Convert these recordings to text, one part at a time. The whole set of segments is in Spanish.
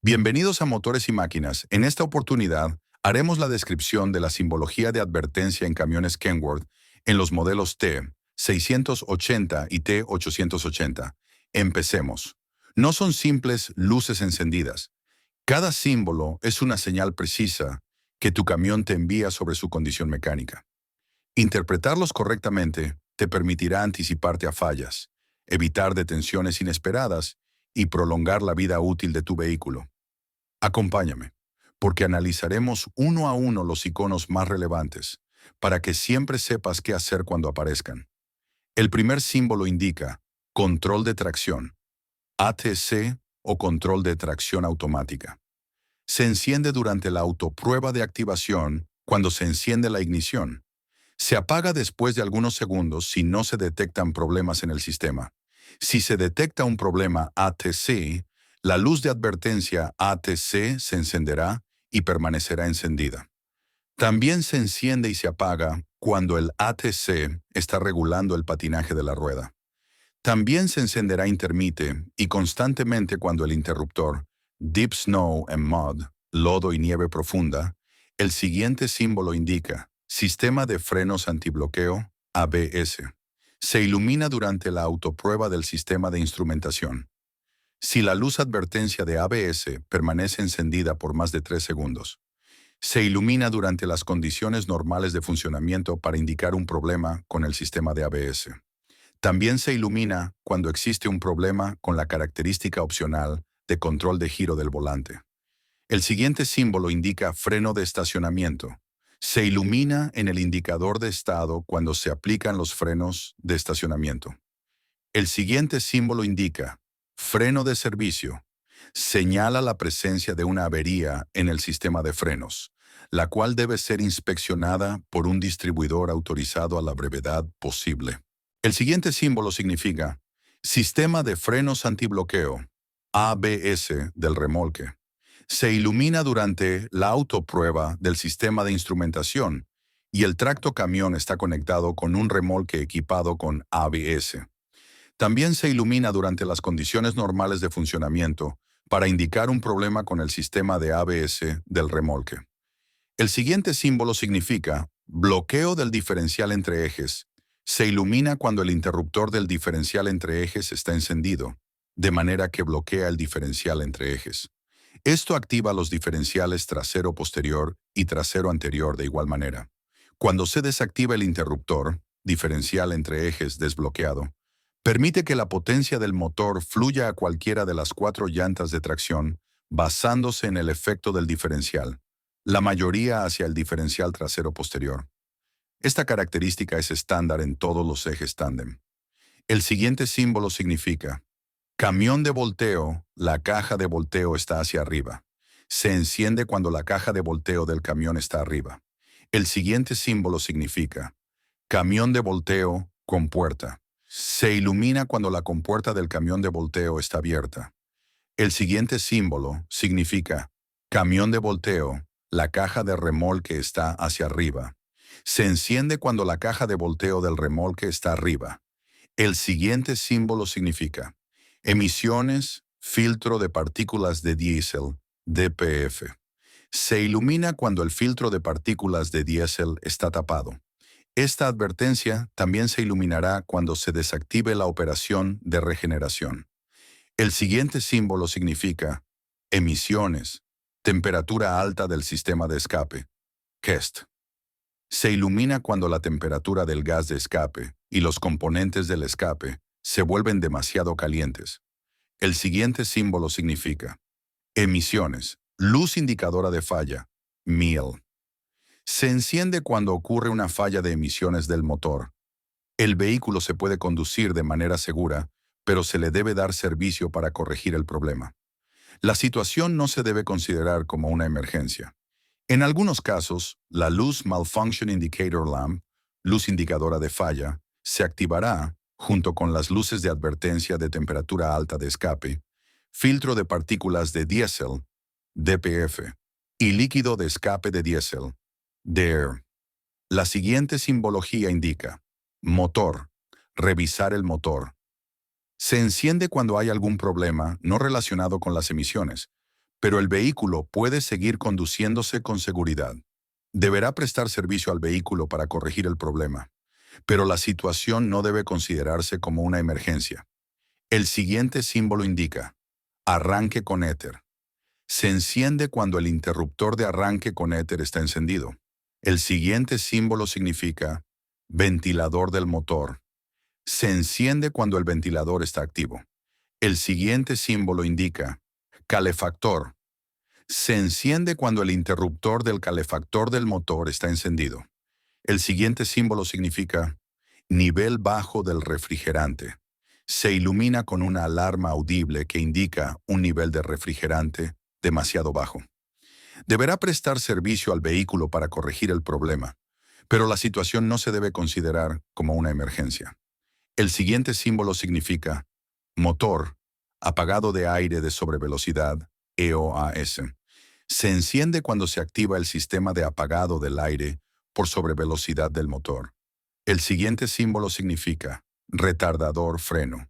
Bienvenidos a Motores y Máquinas. En esta oportunidad, haremos la descripción de la simbología de advertencia en camiones Kenworth en los modelos T680 y T880. Empecemos. No son simples luces encendidas. Cada símbolo es una señal precisa que tu camión te envía sobre su condición mecánica. Interpretarlos correctamente te permitirá anticiparte a fallas, evitar detenciones inesperadas y prolongar la vida útil de tu vehículo. Acompáñame, porque analizaremos uno a uno los iconos más relevantes, para que siempre sepas qué hacer cuando aparezcan. El primer símbolo indica control de tracción, ATC o control de tracción automática. Se enciende durante la autoprueba de activación cuando se enciende la ignición. Se apaga después de algunos segundos si no se detectan problemas en el sistema. Si se detecta un problema ATC, la luz de advertencia ATC se encenderá y permanecerá encendida. También se enciende y se apaga cuando el ATC está regulando el patinaje de la rueda. También se encenderá intermite y constantemente cuando el interruptor Deep Snow and Mud, lodo y nieve profunda. El siguiente símbolo indica sistema de frenos antibloqueo ABS. Se ilumina durante la autoprueba del sistema de instrumentación. Si la luz advertencia de ABS permanece encendida por más de 3 segundos, se ilumina durante las condiciones normales de funcionamiento para indicar un problema con el sistema de ABS. También se ilumina cuando existe un problema con la característica opcional de control de giro del volante. El siguiente símbolo indica freno de estacionamiento. Se ilumina en el indicador de estado cuando se aplican los frenos de estacionamiento. El siguiente símbolo indica freno de servicio. Señala la presencia de una avería en el sistema de frenos, la cual debe ser inspeccionada por un distribuidor autorizado a la brevedad posible. El siguiente símbolo significa sistema de frenos antibloqueo, ABS del remolque. Se ilumina durante la autoprueba del sistema de instrumentación y el tracto camión está conectado con un remolque equipado con ABS. También se ilumina durante las condiciones normales de funcionamiento para indicar un problema con el sistema de ABS del remolque. El siguiente símbolo significa bloqueo del diferencial entre ejes. Se ilumina cuando el interruptor del diferencial entre ejes está encendido, de manera que bloquea el diferencial entre ejes. Esto activa los diferenciales trasero-posterior y trasero-anterior de igual manera. Cuando se desactiva el interruptor, diferencial entre ejes desbloqueado, permite que la potencia del motor fluya a cualquiera de las 4 llantas de tracción basándose en el efecto del diferencial, la mayoría hacia el diferencial trasero-posterior. Esta característica es estándar en todos los ejes tándem. El siguiente símbolo significa camión de volteo. La caja de volteo está hacia arriba. Se enciende cuando la caja de volteo del camión está arriba. El siguiente símbolo significa camión de volteo con puerta. Se ilumina cuando la compuerta del camión de volteo está abierta. El siguiente símbolo significa camión de volteo. La caja de remolque está hacia arriba. Se enciende cuando la caja de volteo del remolque está arriba. El siguiente símbolo significa emisiones, filtro de partículas de diésel, DPF. Se ilumina cuando el filtro de partículas de diésel está tapado. Esta advertencia también se iluminará cuando se desactive la operación de regeneración. El siguiente símbolo significa emisiones, temperatura alta del sistema de escape, KEST. Se ilumina cuando la temperatura del gas de escape y los componentes del escape se vuelven demasiado calientes. El siguiente símbolo significa emisiones, luz indicadora de falla, MIL. Se enciende cuando ocurre una falla de emisiones del motor. El vehículo se puede conducir de manera segura, pero se le debe dar servicio para corregir el problema. La situación no se debe considerar como una emergencia. En algunos casos, la luz Malfunction Indicator Lamp, luz indicadora de falla, se activará junto con las luces de advertencia de temperatura alta de escape, filtro de partículas de diésel, DPF, y líquido de escape de diésel, DARE. La siguiente simbología indica motor, revisar el motor. Se enciende cuando hay algún problema no relacionado con las emisiones, pero el vehículo puede seguir conduciéndose con seguridad. Deberá prestar servicio al vehículo para corregir el problema, pero la situación no debe considerarse como una emergencia. El siguiente símbolo indica: arranque con éter. Se enciende cuando el interruptor de arranque con éter está encendido. El siguiente símbolo significa ventilador del motor. Se enciende cuando el ventilador está activo. El siguiente símbolo indica calefactor. Se enciende cuando el interruptor del calefactor del motor está encendido. El siguiente símbolo significa nivel bajo del refrigerante. Se ilumina con una alarma audible que indica un nivel de refrigerante demasiado bajo. Deberá prestar servicio al vehículo para corregir el problema, pero la situación no se debe considerar como una emergencia. El siguiente símbolo significa motor, apagado de aire de sobrevelocidad, EOAS. Se enciende cuando se activa el sistema de apagado del aire por sobrevelocidad del motor. El siguiente símbolo significa retardador freno.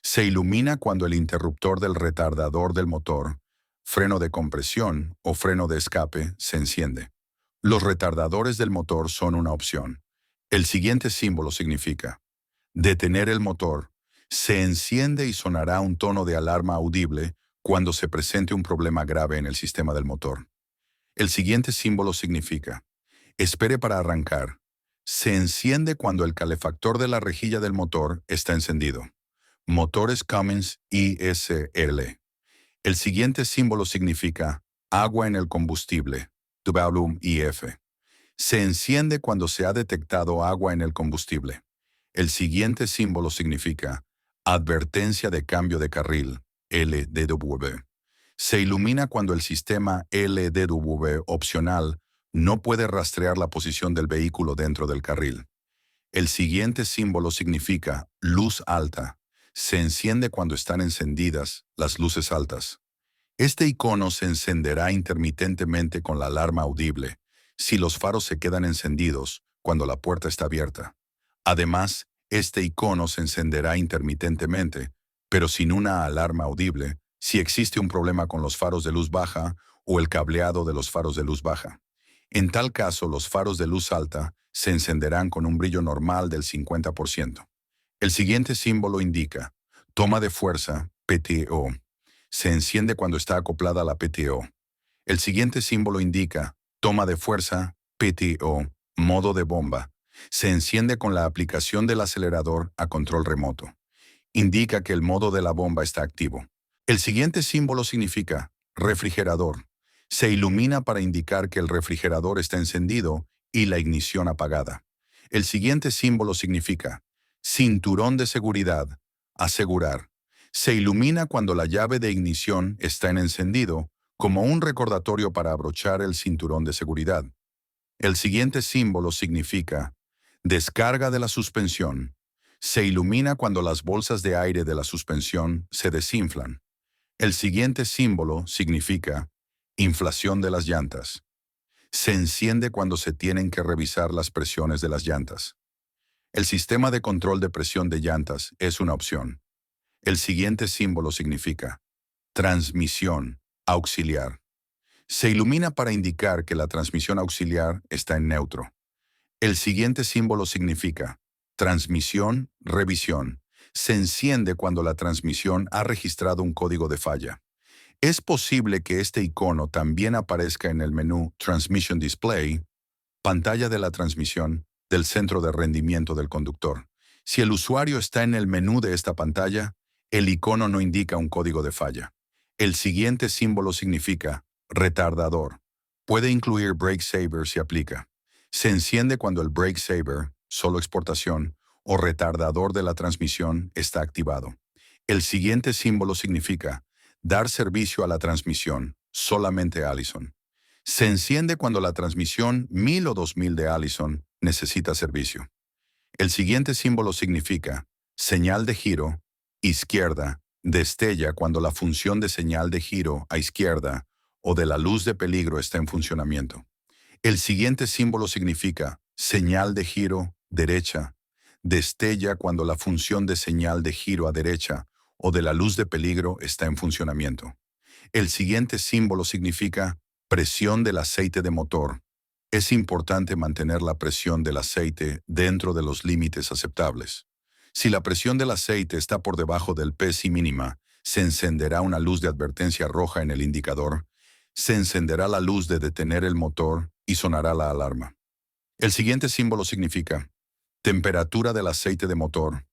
Se ilumina cuando el interruptor del retardador del motor, freno de compresión o freno de escape, se enciende. Los retardadores del motor son una opción. El siguiente símbolo significa detener el motor. Se enciende y sonará un tono de alarma audible cuando se presente un problema grave en el sistema del motor. El siguiente símbolo significa espere para arrancar. Se enciende cuando el calefactor de la rejilla del motor está encendido. Motores Cummins ISL. El siguiente símbolo significa agua en el combustible, WIF. Se enciende cuando se ha detectado agua en el combustible. El siguiente símbolo significa advertencia de cambio de carril, LDW. Se ilumina cuando el sistema LDW opcional no puede rastrear la posición del vehículo dentro del carril. El siguiente símbolo significa luz alta. Se enciende cuando están encendidas las luces altas. Este icono se encenderá intermitentemente con la alarma audible si los faros se quedan encendidos cuando la puerta está abierta. Además, este icono se encenderá intermitentemente, pero sin una alarma audible, si existe un problema con los faros de luz baja o el cableado de los faros de luz baja. En tal caso, los faros de luz alta se encenderán con un brillo normal del 50%. El siguiente símbolo indica toma de fuerza, PTO. Se enciende cuando está acoplada a la PTO. El siguiente símbolo indica toma de fuerza, PTO, modo de bomba. Se enciende con la aplicación del acelerador a control remoto. Indica que el modo de la bomba está activo. El siguiente símbolo significa refrigerador. Se ilumina para indicar que el refrigerador está encendido y la ignición apagada. El siguiente símbolo significa cinturón de seguridad, asegurar. Se ilumina cuando la llave de ignición está en encendido, como un recordatorio para abrochar el cinturón de seguridad. El siguiente símbolo significa descarga de la suspensión. Se ilumina cuando las bolsas de aire de la suspensión se desinflan. El siguiente símbolo significa inflación de las llantas. Se enciende cuando se tienen que revisar las presiones de las llantas. El sistema de control de presión de llantas es una opción. El siguiente símbolo significa transmisión auxiliar. Se ilumina para indicar que la transmisión auxiliar está en neutro. El siguiente símbolo significa transmisión, revisión. Se enciende cuando la transmisión ha registrado un código de falla. Es posible que este icono también aparezca en el menú Transmission Display, pantalla de la transmisión, del centro de rendimiento del conductor. Si el usuario está en el menú de esta pantalla, el icono no indica un código de falla. El siguiente símbolo significa retardador. Puede incluir brake saver si aplica. Se enciende cuando el brake saver, solo exportación, o retardador de la transmisión está activado. El siguiente símbolo significa dar servicio a la transmisión, solamente Allison. Se enciende cuando la transmisión 1000 o 2000 de Allison necesita servicio. El siguiente símbolo significa señal de giro, izquierda, destella cuando la función de señal de giro a izquierda o de la luz de peligro está en funcionamiento. El siguiente símbolo significa señal de giro, derecha, destella cuando la función de señal de giro a derecha o de la luz de peligro está en funcionamiento. El siguiente símbolo significa presión del aceite de motor. Es importante mantener la presión del aceite dentro de los límites aceptables. Si la presión del aceite está por debajo del PSI mínima, se encenderá una luz de advertencia roja en el indicador, se encenderá la luz de detener el motor y sonará la alarma. El siguiente símbolo significa temperatura del aceite de motor.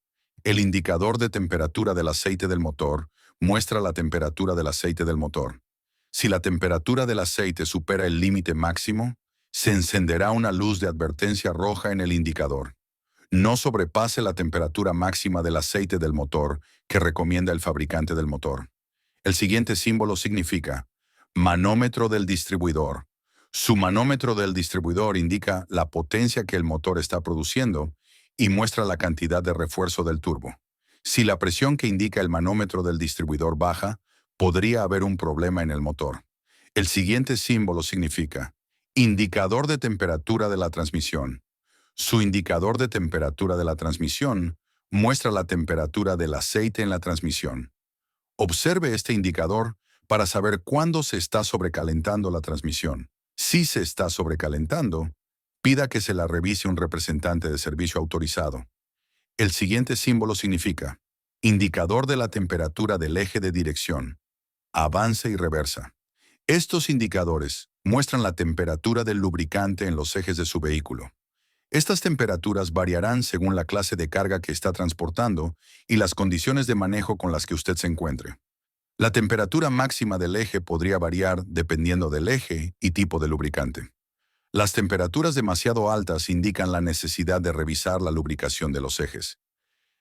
El indicador de temperatura del aceite del motor muestra la temperatura del aceite del motor. Si la temperatura del aceite supera el límite máximo, se encenderá una luz de advertencia roja en el indicador. No sobrepase la temperatura máxima del aceite del motor que recomienda el fabricante del motor. El siguiente símbolo significa manómetro del distribuidor. Su manómetro del distribuidor indica la potencia que el motor está produciendo y muestra la cantidad de refuerzo del turbo. Si la presión que indica el manómetro del distribuidor baja, podría haber un problema en el motor. El siguiente símbolo significa indicador de temperatura de la transmisión. Su indicador de temperatura de la transmisión muestra la temperatura del aceite en la transmisión. Observe este indicador para saber cuándo se está sobrecalentando la transmisión. Si se está sobrecalentando, pida que se la revise un representante de servicio autorizado. El siguiente símbolo significa indicador de la temperatura del eje de dirección, avance y reversa. Estos indicadores muestran la temperatura del lubricante en los ejes de su vehículo. Estas temperaturas variarán según la clase de carga que está transportando y las condiciones de manejo con las que usted se encuentre. La temperatura máxima del eje podría variar dependiendo del eje y tipo de lubricante. Las temperaturas demasiado altas indican la necesidad de revisar la lubricación de los ejes.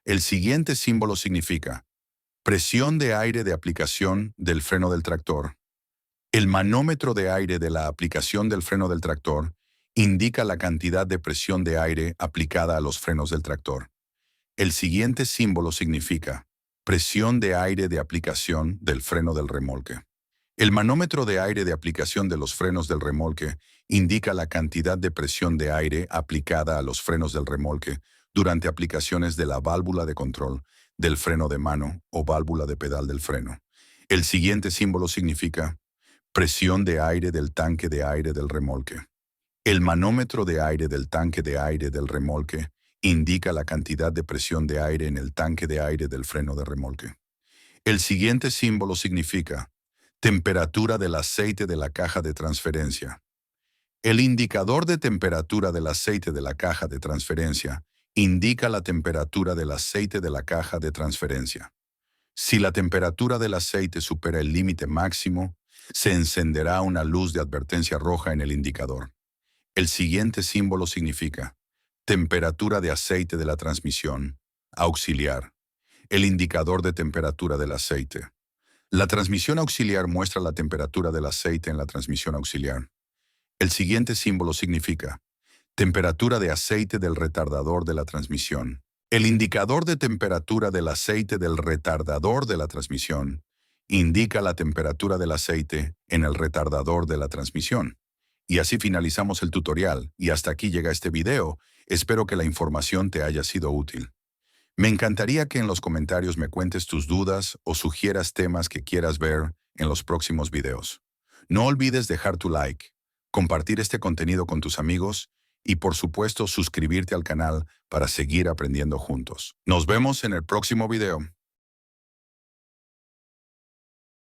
El siguiente símbolo significa presión de aire de aplicación del freno del tractor. El manómetro de aire de la aplicación del freno del tractor indica la cantidad de presión de aire aplicada a los frenos del tractor. El siguiente símbolo significa presión de aire de aplicación del freno del remolque. El manómetro de aire de aplicación de los frenos del remolque indica la cantidad de presión de aire aplicada a los frenos del remolque durante aplicaciones de la válvula de control, del freno de mano o válvula de pedal del freno. El siguiente símbolo significa presión de aire del tanque de aire del remolque. El manómetro de aire del tanque de aire del remolque indica la cantidad de presión de aire en el tanque de aire del freno de remolque. El siguiente símbolo significa temperatura del aceite de la caja de transferencia. El indicador de temperatura del aceite de la caja de transferencia indica la temperatura del aceite de la caja de transferencia. Si la temperatura del aceite supera el límite máximo, se encenderá una luz de advertencia roja en el indicador. El siguiente símbolo significa temperatura de aceite de la transmisión, auxiliar. El indicador de temperatura del aceite. La transmisión auxiliar muestra la temperatura del aceite en la transmisión auxiliar. El siguiente símbolo significa temperatura de aceite del retardador de la transmisión. El indicador de temperatura del aceite del retardador de la transmisión indica la temperatura del aceite en el retardador de la transmisión. Y así finalizamos el tutorial, y hasta aquí llega este video. Espero que la información te haya sido útil. Me encantaría que en los comentarios me cuentes tus dudas o sugieras temas que quieras ver en los próximos videos. No olvides dejar tu like, compartir este contenido con tus amigos y por supuesto suscribirte al canal para seguir aprendiendo juntos. Nos vemos en el próximo video.